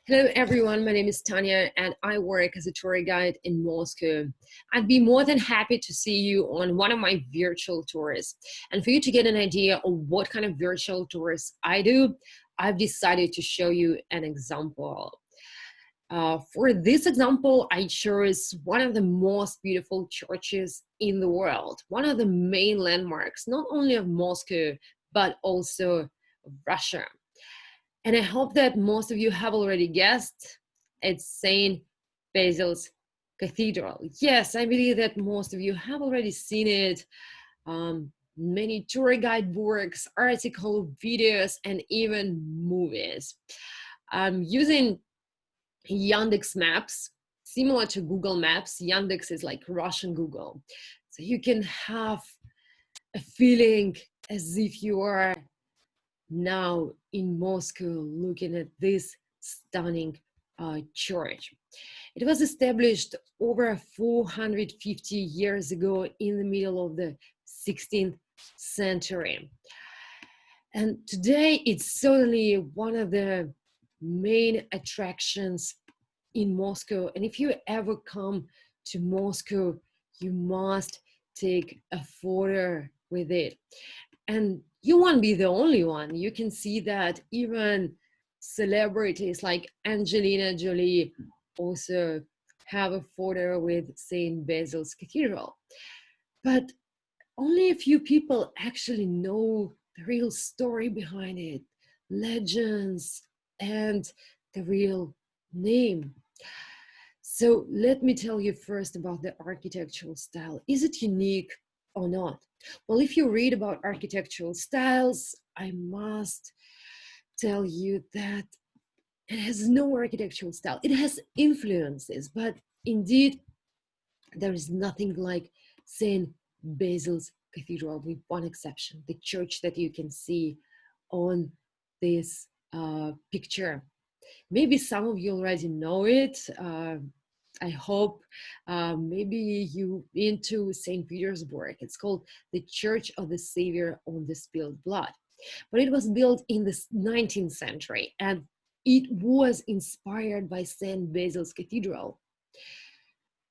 Hello everyone, my name is Tanya and I work as a tour guide in Moscow. I'd be more than happy to see you on one of my virtual tours. And for you to get an idea of what kind of virtual tours I do, I've decided to show you an example. For this example, I chose one of the most beautiful churches in the world, one of the main landmarks, not only of Moscow, but also of Russia. And I hope that most of you have already guessed, it's St. Basil's Cathedral. Yes, I believe that most of you have already seen it. Many tour guide books, articles, videos, and even movies. Using Yandex Maps, similar to Google Maps, Yandex is like Russian Google. So you can have a feeling as if you are now in Moscow looking at this stunning church. It was established over 450 years ago in the middle of the 16th century. And today it's certainly one of the main attractions in Moscow. And if you ever come to Moscow, you must take a photo with it. And you won't be the only one. You can see that even celebrities like Angelina Jolie also have a photo with St. Basil's Cathedral. But only a few people actually know the real story behind it, legends, and the real name. So let me tell you first about the architectural style. Is it unique or not? Well, if you read about architectural styles, I must tell you that it has no architectural style. It has influences, but indeed, there is nothing like St. Basil's Cathedral, with one exception, the church that you can see on this picture. Maybe some of you already know it. I hope maybe you into St. Petersburg. It's called the Church of the Savior on the Spilled Blood. But it was built in the 19th century and it was inspired by St. Basil's Cathedral.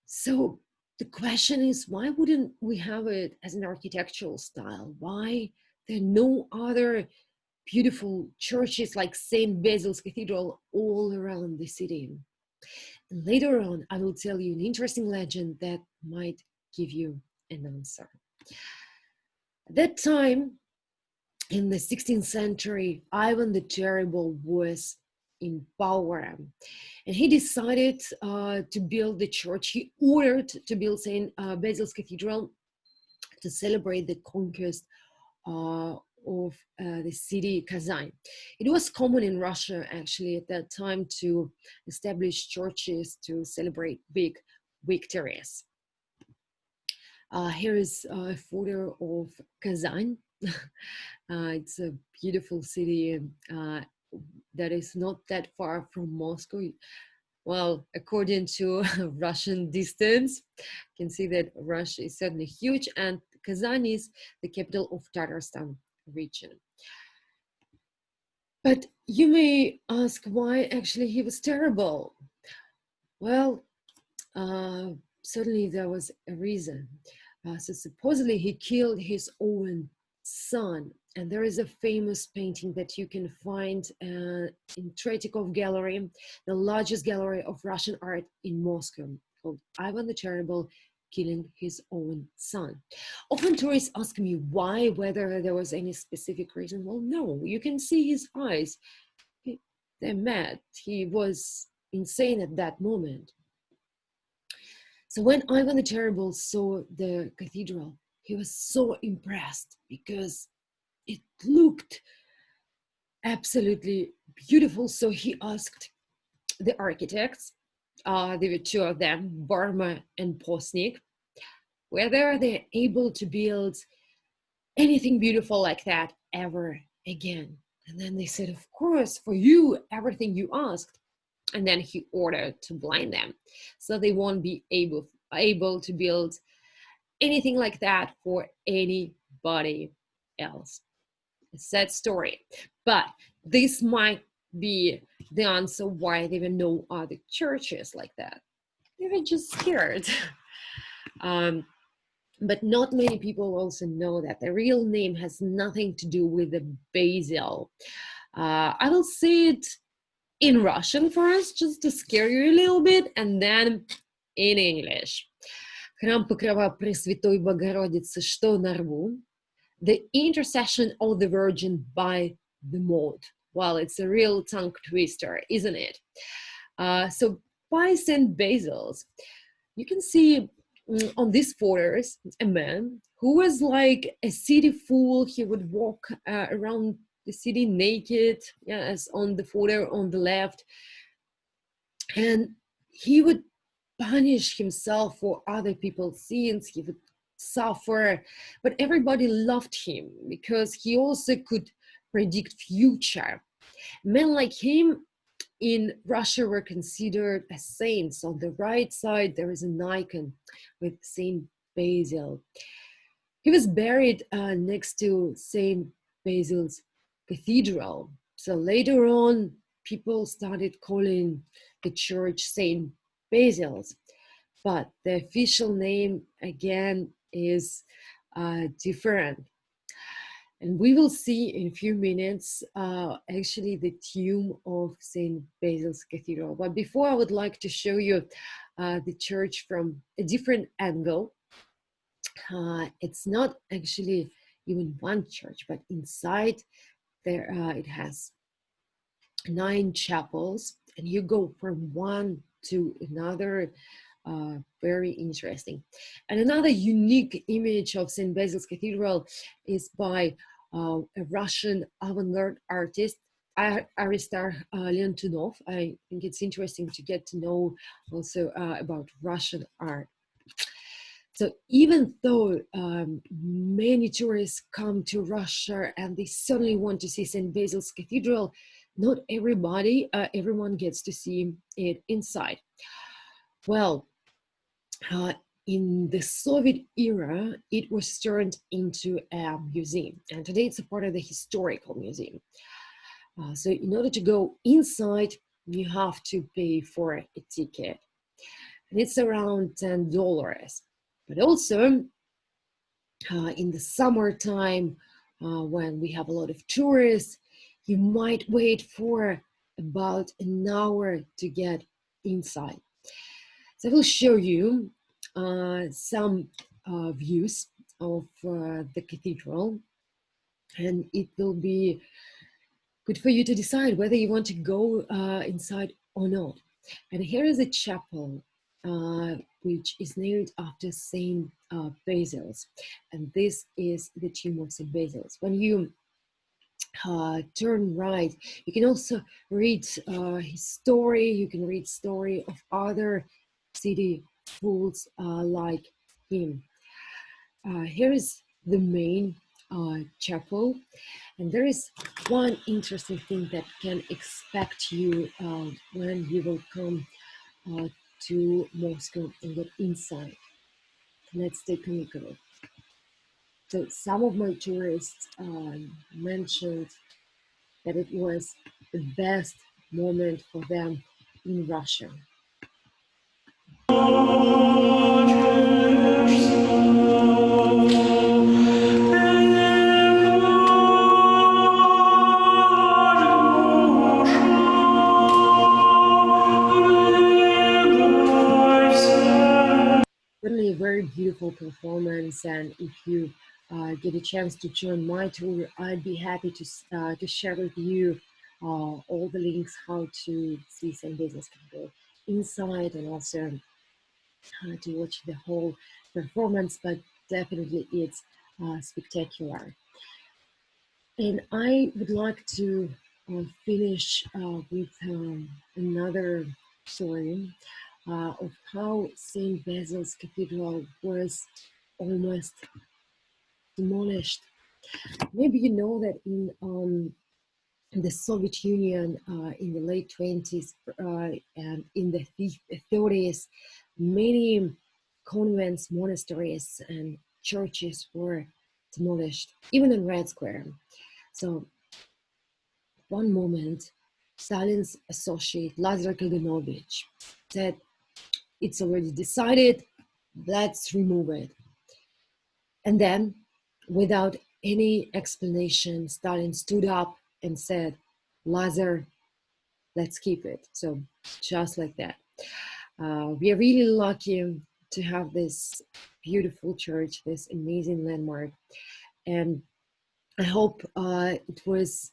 So the question is, why wouldn't we have it as an architectural style? Why there are no other beautiful churches like St. Basil's Cathedral all around the city? And later on, I will tell you an interesting legend that might give you an answer. At that time, in the 16th century, Ivan the Terrible was in power. And he decided to build the church. He ordered to build St. Basil's Cathedral to celebrate the conquest of the city Kazan. It was common in Russia actually at that time to establish churches to celebrate big victories. Here is a photo of Kazan. It's a beautiful city that is not that far from Moscow. Well, according to Russian distance, you can see that Russia is certainly huge, and Kazan is the capital of Tatarstan region. But you may ask why actually he was terrible. Well, certainly there was a reason. So supposedly he killed his own son, and there is a famous painting that you can find in Tretyakov Gallery, the largest gallery of Russian art in Moscow, called Ivan the Terrible killing his own son. Often tourists ask me why, whether there was any specific reason. Well, no, you can see his eyes. They're mad. He was insane at that moment. So when Ivan the Terrible saw the cathedral, he was so impressed because it looked absolutely beautiful. So he asked the architects, there were two of them, Barma and Postnik, whether they're able to build anything beautiful like that ever again. And then they said, of course, for you, everything you asked. And then he ordered to blind them, so they won't be able to build anything like that for anybody else. A sad story, but this might be the answer why there were no other churches like that. They were just scared. But not many people also know that the real name has nothing to do with the Basil. I will say it in Russian first, just to scare you a little bit, and then in English. Храм Покрова Пресвятой Богородицы, что на рву? The intercession of the Virgin by the mold. Well, it's a real tongue twister, isn't it? So by St. Basil's, you can see on these photos a man who was like a city fool. He would walk around the city naked, as on the photo on the left, and he would punish himself for other people's sins. He would suffer, but everybody loved him because he also could predict future. Men like him in Russia were considered as saints. On the right side, there is an icon with Saint Basil. He was buried next to Saint Basil's Cathedral. So later on, people started calling the church Saint Basil's, but the official name again is different. And we will see in a few minutes actually the tomb of St. Basil's Cathedral. But before, I would like to show you the church from a different angle. It's not actually even one church, but inside there it has 9 chapels, and you go from one to another. Very interesting. And another unique image of St. Basil's Cathedral is by a Russian avant-garde artist, Aristar Leontunov. I think it's interesting to get to know also about Russian art. So even though many tourists come to Russia and they certainly want to see St. Basil's Cathedral, not everyone gets to see it inside. Well, in the Soviet era, it was turned into a museum, and today it's a part of the historical museum. So in order to go inside, you have to pay for a ticket, and it's around $10. But also, in the summertime, when we have a lot of tourists, you might wait for about an hour to get inside. So I will show you some views of the cathedral, and it will be good for you to decide whether you want to go inside or not. And here is a chapel which is named after Saint Basil's, and this is the tomb of Saint Basil's. When you turn right, you can also read his story. You can read story of other city fools like him. Here is the main chapel, and there is one interesting thing that can expect you when you will come to Moscow and get inside. Let's take a look at it. So some of my tourists mentioned that it was the best moment for them in Russia. Certainly a very beautiful performance, and if you get a chance to join my tour, I'd be happy to share with you all the links how to see St. Basil's Cathedral inside, and also to watch the whole performance. But definitely it's spectacular. And I would like to finish with another story of how St. Basil's Cathedral was almost demolished. Maybe you know that in the Soviet Union in the late 20s and in the 30s, many convents, monasteries, and churches were demolished, even in Red Square. So one moment, Stalin's associate Lazar Kaganovich said, "It's already decided, let's remove it." And then, without any explanation, Stalin stood up and said, "Lazar, let's keep it." So just like that. We are really lucky to have this beautiful church, this amazing landmark. And I hope it was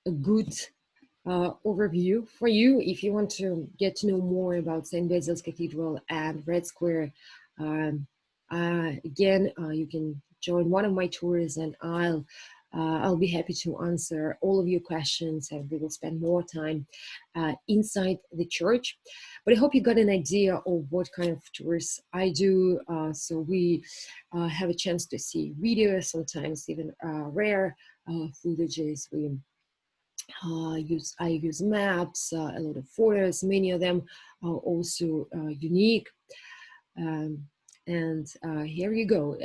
a good overview for you. If you want to get to know more about St. Basil's Cathedral and Red Square, um, again, you can join one of my tours, and I'll be happy to answer all of your questions, and we will spend more time inside the church. But I hope you got an idea of what kind of tours I do. So we have a chance to see videos, sometimes even rare footages. I use maps, a lot of photos. Many of them are also unique. Um, and here you go.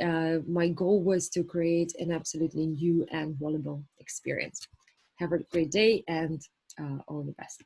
My goal was to create an absolutely new and valuable experience. Have a great day, and all the best.